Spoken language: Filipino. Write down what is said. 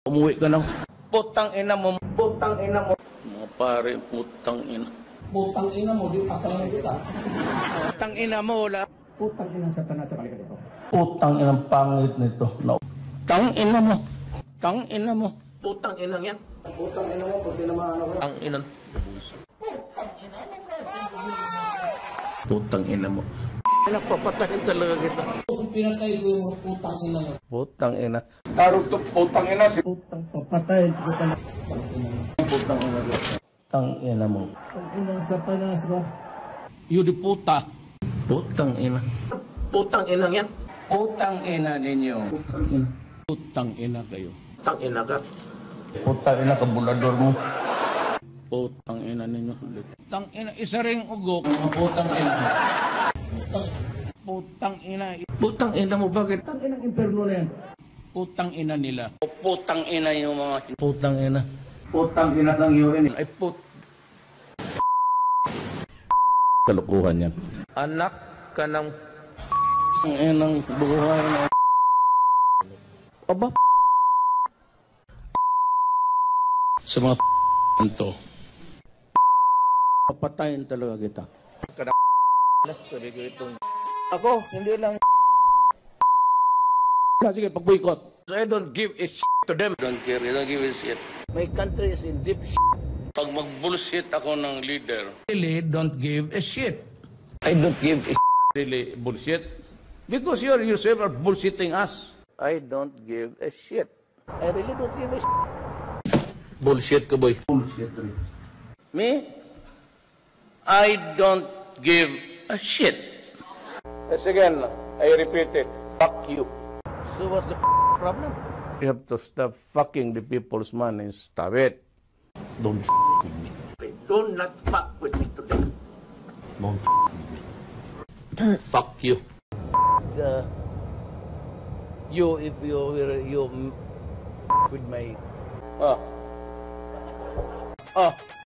Umuwi ka na. Putang ina mo. Putang ina mo. Mga pare, putang ina. Putang ina mo, di patayin kita. Putang ina mo, wala. Putang ina sa tanas sa balikan ito. Putang inang pangit nito. No. Tang ina mo. Tang ina mo. Putang inang yan. Putang ina mo, pag tinamaan ako. Ang inan. Putang ina mo. Pinagpapatayin talaga kita. Pinatay ko yung putang ina mo. Putang ina. Tarot to putang ina si Putang papatayin ko ka na. Putang ina. Tang ina mo. Putang ina sa tanas ba? Yun di puta. Putang ina. Putang inang yan. Putang ina ninyo. Putang ina. Putang ina kayo. putang ina ka. Putang ina ka bulador mo. Putang ina ninyo. Putang ina. Isa ring ugok. Putang ina. Putang ina. Putang ina mo bakit? Putang ina imperno na yan. Putang ina nila. Putang ina yung mga... Putang ina. Putang ina ng UN. Ay kalukuhan yan. Anak ka ng... Ang inang buhay na... Aba? Sa mga ito. Papatayin talaga kita. Sabi ko itong... Ako, hindi lang... Sige, pag-boycott. So I don't give a shit to them. I don't care. I don't give a shit. My country is in deep shit. Pag mag-bullshit ako ng leader. Really don't give a shit. I don't give a shit. Really bullshit. Because you yourself are bullshitting us. I don't give a shit. I really don't give a shit. Bullshit ka, boy. Bullshit rin. Me? I don't give a shit. Yes, again, I repeat it. Fuck you. So what's the problem? You have to stop fucking the people's money. Stop it. Don't with me. Do not fuck with me today. Don't with me. Fuck you. If you with my...